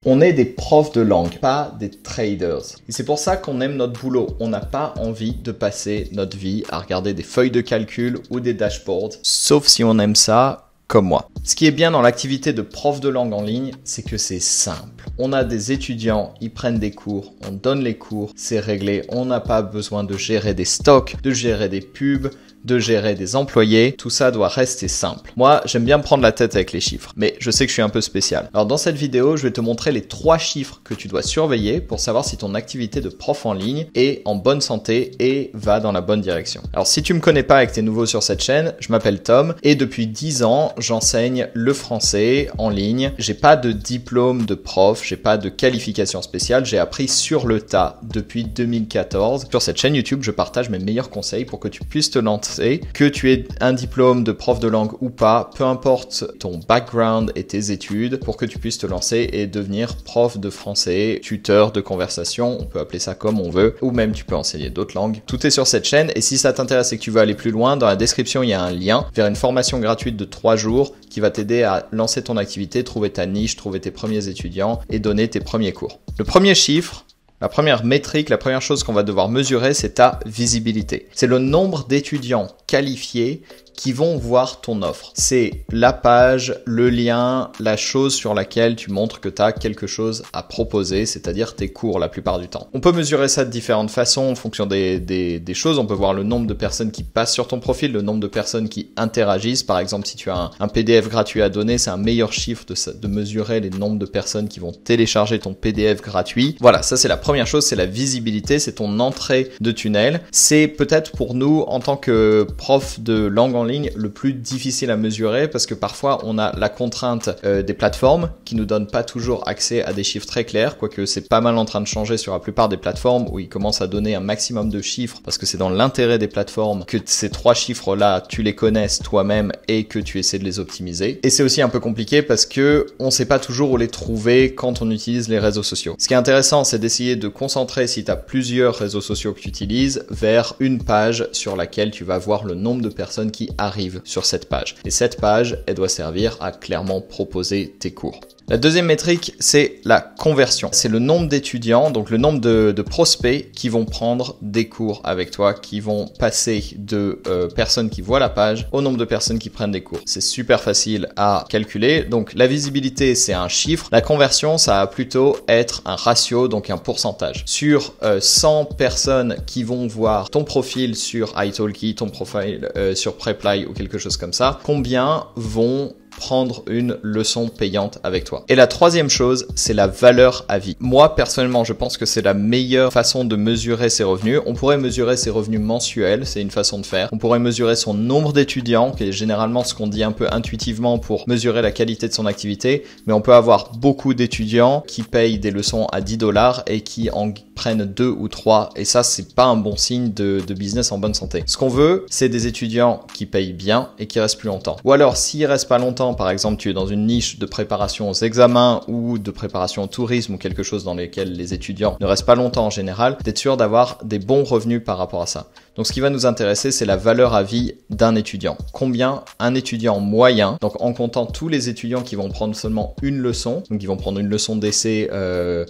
On est des profs de langue, pas des traders. Et c'est pour ça qu'on aime notre boulot. On n'a pas envie de passer notre vie à regarder des feuilles de calcul ou des dashboards, sauf si on aime ça comme moi. Ce qui est bien dans l'activité de prof de langue en ligne, c'est que c'est simple. On a des étudiants, ils prennent des cours, on donne les cours, c'est réglé. On n'a pas besoin de gérer des stocks, de gérer des pubs, de gérer des employés, tout ça doit rester simple. Moi, j'aime bien me prendre la tête avec les chiffres, mais je sais que je suis un peu spécial. Alors dans cette vidéo, je vais te montrer les 3 chiffres que tu dois surveiller pour savoir si ton activité de prof en ligne est en bonne santé et va dans la bonne direction. Alors si tu me connais pas et que tu es nouveau sur cette chaîne, je m'appelle Tom et depuis 10 ans, j'enseigne le français en ligne. J'ai pas de diplôme de prof, j'ai pas de qualification spéciale, j'ai appris sur le tas depuis 2014. Sur cette chaîne YouTube, je partage mes meilleurs conseils pour que tu puisses te lancer. Que tu aies un diplôme de prof de langue ou pas, peu importe ton background et tes études, pour que tu puisses te lancer et devenir prof de français, tuteur de conversation, on peut appeler ça comme on veut, ou même tu peux enseigner d'autres langues. Tout est sur cette chaîne et si ça t'intéresse et que tu veux aller plus loin, dans la description il y a un lien vers une formation gratuite de 3 jours qui va t'aider à lancer ton activité, trouver ta niche, trouver tes premiers étudiants et donner tes premiers cours. Le premier chiffre, la première métrique, la première chose qu'on va devoir mesurer, c'est ta visibilité. C'est le nombre d'étudiants qualifiés qui vont voir ton offre. C'est la page, le lien, la chose sur laquelle tu montres que tu as quelque chose à proposer, c'est-à-dire tes cours la plupart du temps. On peut mesurer ça de différentes façons en fonction des choses. On peut voir le nombre de personnes qui passent sur ton profil, le nombre de personnes qui interagissent. Par exemple, si tu as un PDF gratuit à donner, c'est un meilleur chiffre de mesurer les nombres de personnes qui vont télécharger ton PDF gratuit. Voilà, ça c'est la première chose, c'est la visibilité, c'est ton entrée de tunnel. C'est peut-être pour nous, en tant que prof de langue en ligne, le plus difficile à mesurer parce que parfois on a la contrainte des plateformes qui nous donnent pas toujours accès à des chiffres très clairs, quoique c'est pas mal en train de changer sur la plupart des plateformes où ils commencent à donner un maximum de chiffres parce que c'est dans l'intérêt des plateformes que ces 3 chiffres là tu les connaisses toi-même et que tu essaies de les optimiser. Et c'est aussi un peu compliqué parce que on sait pas toujours où les trouver quand on utilise les réseaux sociaux. Ce qui est intéressant, c'est d'essayer de concentrer, si tu as plusieurs réseaux sociaux que tu utilises, vers une page sur laquelle tu vas voir le nombre de personnes qui arrivent sur cette page. Et cette page, elle doit servir à clairement proposer tes cours. La deuxième métrique, c'est la conversion. C'est le nombre d'étudiants, donc le nombre de prospects qui vont prendre des cours avec toi, qui vont passer de personnes qui voient la page au nombre de personnes qui prennent des cours. C'est super facile à calculer. Donc la visibilité, c'est un chiffre. La conversion, ça va plutôt être un ratio, donc un pourcentage. Sur 100 personnes qui vont voir ton profil sur italki, ton profil sur Preply ou quelque chose comme ça, combien vont prendre une leçon payante avec toi. Et la troisième chose, c'est la valeur à vie. Moi, personnellement, je pense que c'est la meilleure façon de mesurer ses revenus. On pourrait mesurer ses revenus mensuels, c'est une façon de faire. On pourrait mesurer son nombre d'étudiants, qui est généralement ce qu'on dit un peu intuitivement pour mesurer la qualité de son activité. Mais on peut avoir beaucoup d'étudiants qui payent des leçons à 10 $ et qui en prennent 2 ou 3. Et ça, c'est pas un bon signe de business en bonne santé. Ce qu'on veut, c'est des étudiants qui payent bien et qui restent plus longtemps. Ou alors, s'ils restent pas longtemps, par exemple, tu es dans une niche de préparation aux examens ou de préparation au tourisme ou quelque chose dans lequel les étudiants ne restent pas longtemps en général, d'être sûr d'avoir des bons revenus par rapport à ça. Donc ce qui va nous intéresser, c'est la valeur à vie d'un étudiant. Combien un étudiant moyen, donc en comptant tous les étudiants qui vont prendre seulement une leçon, donc ils vont prendre une leçon d'essai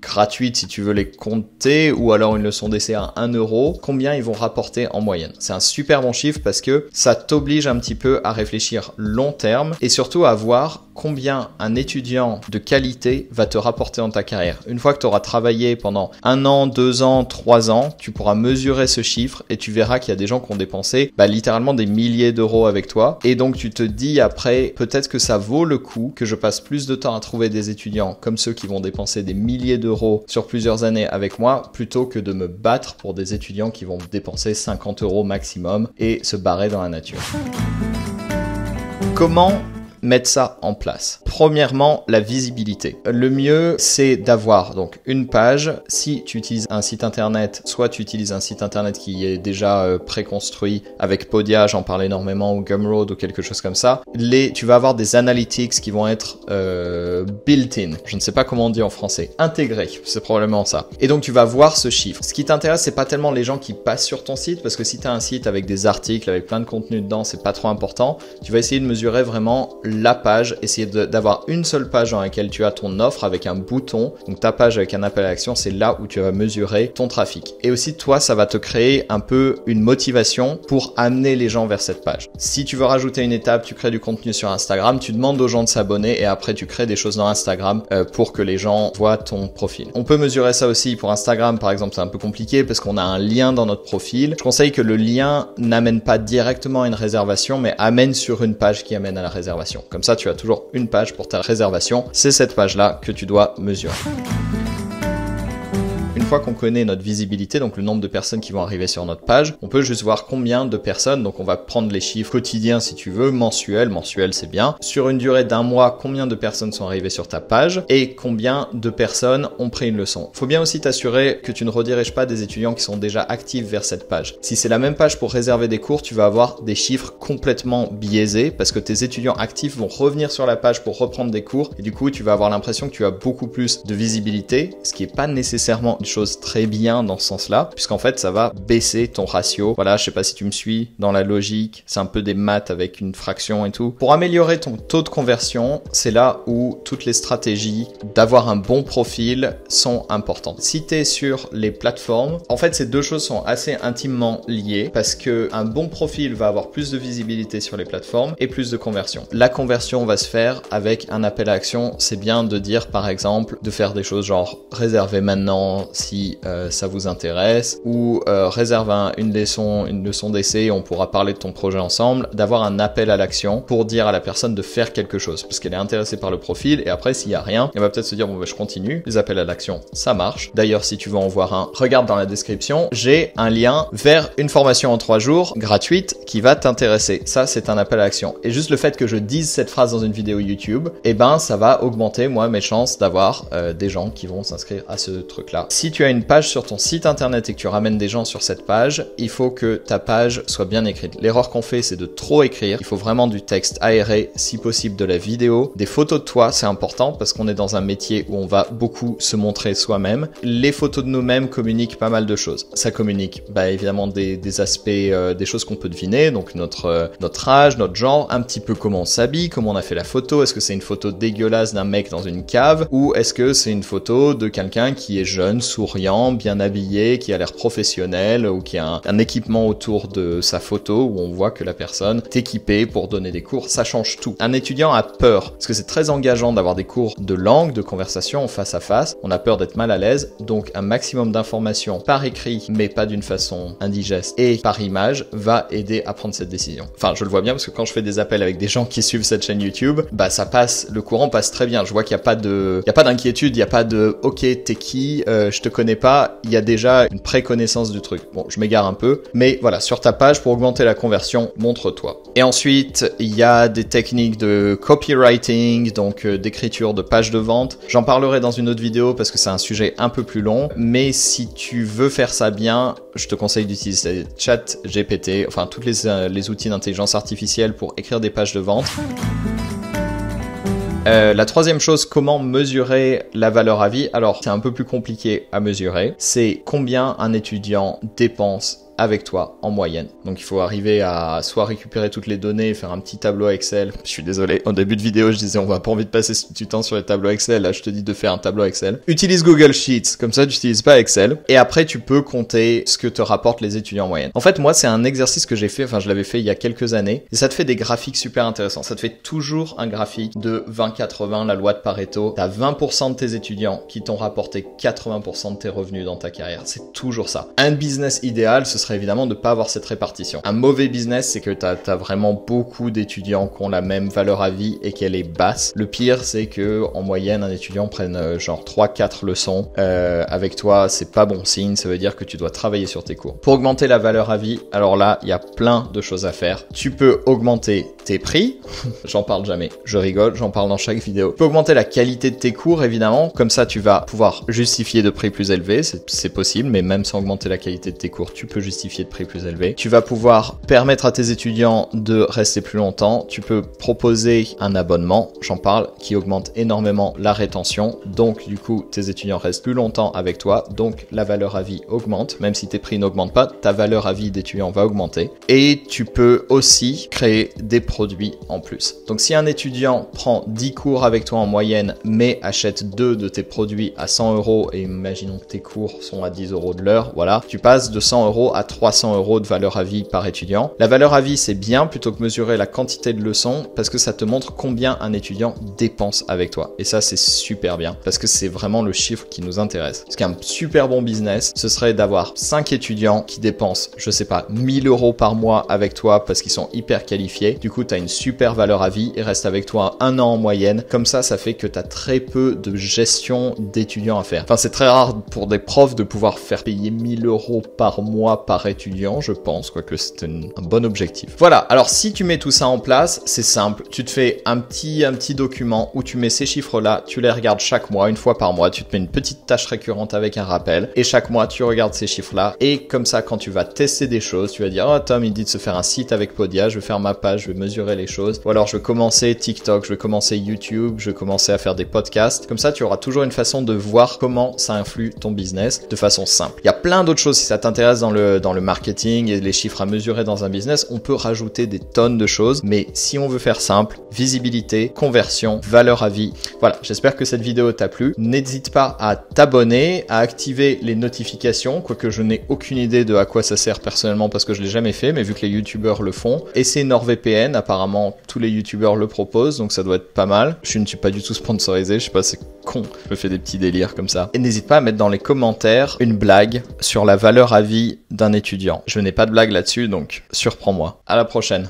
gratuite si tu veux les compter, ou alors une leçon d'essai à 1 €, combien ils vont rapporter en moyenne. C'est un super bon chiffre parce que ça t'oblige un petit peu à réfléchir long terme et surtout à voir combien un étudiant de qualité va te rapporter dans ta carrière. Une fois que tu auras travaillé pendant 1 an, 2 ans, 3 ans, tu pourras mesurer ce chiffre et tu verras qu'il y a des gens qui ont dépensé littéralement des milliers d'euros avec toi. Et donc tu te dis après, peut-être que ça vaut le coup que je passe plus de temps à trouver des étudiants comme ceux qui vont dépenser des milliers d'euros sur plusieurs années avec moi, plutôt que de me battre pour des étudiants qui vont dépenser 50 € maximum et se barrer dans la nature. Comment mettre ça en place? Premièrement, la visibilité. Le mieux, c'est d'avoir donc une page. Si tu utilises un site internet, soit tu utilises un site internet qui est déjà préconstruit avec Podia, j'en parle énormément, ou Gumroad ou quelque chose comme ça. Tu vas avoir des analytics qui vont être built-in. Je ne sais pas comment on dit en français. Intégrés, c'est probablement ça. Et donc tu vas voir ce chiffre. Ce qui t'intéresse, c'est pas tellement les gens qui passent sur ton site, parce que si tu as un site avec des articles, avec plein de contenu dedans, c'est pas trop important. Tu vas essayer de mesurer vraiment la page, essayer d'avoir une seule page dans laquelle tu as ton offre avec un bouton. Donc ta page avec un appel à l'action, c'est là où tu vas mesurer ton trafic. Et aussi toi, ça va te créer un peu une motivation pour amener les gens vers cette page. Si tu veux rajouter une étape, tu crées du contenu sur Instagram, tu demandes aux gens de s'abonner et après tu crées des choses dans Instagram pour que les gens voient ton profil. On peut mesurer ça aussi pour Instagram, par exemple, c'est un peu compliqué parce qu'on a un lien dans notre profil. Je conseille que le lien n'amène pas directement à une réservation, mais amène sur une page qui amène à la réservation. Comme ça, tu as toujours une page pour ta réservation. C'est cette page-là que tu dois mesurer. Une fois qu'on connaît notre visibilité, donc le nombre de personnes qui vont arriver sur notre page, on peut juste voir combien de personnes, donc on va prendre les chiffres quotidiens si tu veux, mensuel c'est bien. Sur une durée d'un mois, combien de personnes sont arrivées sur ta page et combien de personnes ont pris une leçon. Faut bien aussi t'assurer que tu ne rediriges pas des étudiants qui sont déjà actifs vers cette page. Si c'est la même page pour réserver des cours, tu vas avoir des chiffres complètement biaisés parce que tes étudiants actifs vont revenir sur la page pour reprendre des cours et du coup tu vas avoir l'impression que tu as beaucoup plus de visibilité, ce qui n'est pas nécessairement une chose très bien dans ce sens-là, puisqu'en fait ça va baisser ton ratio. Voilà, je sais pas si tu me suis dans la logique, c'est un peu des maths avec une fraction et tout. Pour améliorer ton taux de conversion, c'est là où toutes les stratégies d'avoir un bon profil sont importantes. Si tu es sur les plateformes, en fait ces deux choses sont assez intimement liées parce que un bon profil va avoir plus de visibilité sur les plateformes et plus de conversion. La conversion va se faire avec un appel à action. C'est bien de dire par exemple de faire des choses genre réserver maintenant si ça vous intéresse, ou réserve une leçon d'essai, on pourra parler de ton projet ensemble, d'avoir un appel à l'action pour dire à la personne de faire quelque chose, parce qu'elle est intéressée par le profil, et après s'il y a rien, elle va peut-être se dire bon bah je continue, les appels à l'action, ça marche. D'ailleurs si tu veux en voir un, regarde dans la description, j'ai un lien vers une formation en 3 jours, gratuite, qui va t'intéresser. Ça c'est un appel à l'action. Et juste le fait que je dise cette phrase dans une vidéo YouTube, eh ben ça va augmenter moi mes chances d'avoir des gens qui vont s'inscrire à ce truc-là. Si tu as une page sur ton site internet et que tu ramènes des gens sur cette page, il faut que ta page soit bien écrite. L'erreur qu'on fait, c'est de trop écrire. Il faut vraiment du texte aéré, si possible de la vidéo. Des photos de toi, c'est important parce qu'on est dans un métier où on va beaucoup se montrer soi-même. Les photos de nous-mêmes communiquent pas mal de choses. Ça communique évidemment des aspects, des choses qu'on peut deviner, donc notre âge, notre genre, un petit peu comment on s'habille, comment on a fait la photo. Est-ce que c'est une photo dégueulasse d'un mec dans une cave ou est-ce que c'est une photo de quelqu'un qui est jeune, souriant, bien habillé, qui a l'air professionnel ou qui a un équipement autour de sa photo où on voit que la personne est équipée pour donner des cours. Ça change tout. Un étudiant a peur parce que c'est très engageant d'avoir des cours de langue, de conversation face à face. On a peur d'être mal à l'aise, donc un maximum d'informations par écrit mais pas d'une façon indigeste et par image va aider à prendre cette décision. Enfin, je le vois bien parce que quand je fais des appels avec des gens qui suivent cette chaîne YouTube, ça passe, le courant passe très bien. Je vois qu'il n'y a pas d'inquiétude, il n'y a pas de ok, t'es qui, je te connais pas, il y a déjà une pré-connaissance du truc. Bon, je m'égare un peu, mais voilà, sur ta page, pour augmenter la conversion, montre-toi. Et ensuite, il y a des techniques de copywriting, donc d'écriture de pages de vente. J'en parlerai dans une autre vidéo parce que c'est un sujet un peu plus long, mais si tu veux faire ça bien, je te conseille d'utiliser ChatGPT, enfin tous les outils d'intelligence artificielle pour écrire des pages de vente. La troisième chose, comment mesurer la valeur à vie? Alors, c'est un peu plus compliqué à mesurer. C'est combien un étudiant dépense avec toi en moyenne. Donc il faut arriver à soit récupérer toutes les données, faire un petit tableau Excel. Je suis désolé, au début de vidéo je disais on va pas envie de passer du temps sur les tableaux Excel, là je te dis de faire un tableau Excel. Utilise Google Sheets, comme ça tu n'utilises pas Excel. Et après tu peux compter ce que te rapportent les étudiants en moyenne. En fait moi c'est un exercice que j'ai fait, je l'avais fait il y a quelques années, et ça te fait des graphiques super intéressants. Ça te fait toujours un graphique de 20-80, la loi de Pareto. T'as 20% de tes étudiants qui t'ont rapporté 80% de tes revenus dans ta carrière. C'est toujours ça. Un business idéal, ce serait évidemment de pas avoir cette répartition. Un mauvais business, c'est que t'as vraiment beaucoup d'étudiants qui ont la même valeur à vie et qu'elle est basse. Le pire, c'est que en moyenne, un étudiant prenne genre 3-4 leçons avec toi. C'est pas bon signe, ça veut dire que tu dois travailler sur tes cours. Pour augmenter la valeur à vie, alors là, il y a plein de choses à faire. Tu peux augmenter tes prix, j'en parle jamais, je rigole, j'en parle dans chaque vidéo. Tu peux augmenter la qualité de tes cours, évidemment, comme ça tu vas pouvoir justifier de prix plus élevés, c'est possible, mais même sans augmenter la qualité de tes cours, tu peux justifier justifier de prix plus élevés. Tu vas pouvoir permettre à tes étudiants de rester plus longtemps. Tu peux proposer un abonnement, j'en parle, qui augmente énormément la rétention. Donc du coup, tes étudiants restent plus longtemps avec toi. Donc la valeur à vie augmente. Même si tes prix n'augmentent pas, ta valeur à vie d'étudiant va augmenter. Et tu peux aussi créer des produits en plus. Donc si un étudiant prend 10 cours avec toi en moyenne, mais achète 2 de tes produits à 100 € et imaginons que tes cours sont à 10 € de l'heure, voilà, tu passes de 100 € à 300 € de valeur à vie par étudiant. La valeur à vie, c'est bien plutôt que mesurer la quantité de leçons parce que ça te montre combien un étudiant dépense avec toi. Et ça, c'est super bien parce que c'est vraiment le chiffre qui nous intéresse. Parce qu'un super bon business, ce serait d'avoir 5 étudiants qui dépensent, je sais pas, 1000 € par mois avec toi parce qu'ils sont hyper qualifiés. Du coup, tu as une super valeur à vie et restent avec toi 1 an en moyenne. Comme ça fait que tu as très peu de gestion d'étudiants à faire. Enfin, c'est très rare pour des profs de pouvoir faire payer 1000 € par mois par étudiant, je pense, quoique c'est un bon objectif. Voilà, alors si tu mets tout ça en place, c'est simple. Tu te fais un petit document où tu mets ces chiffres-là, tu les regardes chaque mois, une fois par mois, tu te mets une petite tâche récurrente avec un rappel et chaque mois, tu regardes ces chiffres-là et comme ça, quand tu vas tester des choses, tu vas dire « Oh Tom, il dit de se faire un site avec Podia, je vais faire ma page, je vais mesurer les choses. » Ou alors, je vais commencer TikTok, je vais commencer YouTube, je vais commencer à faire des podcasts. Comme ça, tu auras toujours une façon de voir comment ça influe ton business de façon simple. Il y a plein d'autres choses si ça t'intéresse dans le marketing et les chiffres à mesurer dans un business. On peut rajouter des tonnes de choses, mais si on veut faire simple, visibilité, conversion, valeur à vie. Voilà, j'espère que cette vidéo t'a plu. N'hésite pas à t'abonner, à activer les notifications, quoique je n'ai aucune idée de à quoi ça sert personnellement parce que je l'ai jamais fait, mais vu que les youtubeurs le font. Essaie NordVPN, apparemment tous les youtubeurs le proposent, donc ça doit être pas mal. Je ne suis pas du tout sponsorisé, je sais pas, c'est con, je me fais des petits délires comme ça. Et n'hésite pas à mettre dans les commentaires une blague sur la valeur à vie d'un étudiant. Je n'ai pas de blague là-dessus, donc surprends-moi. À la prochaine.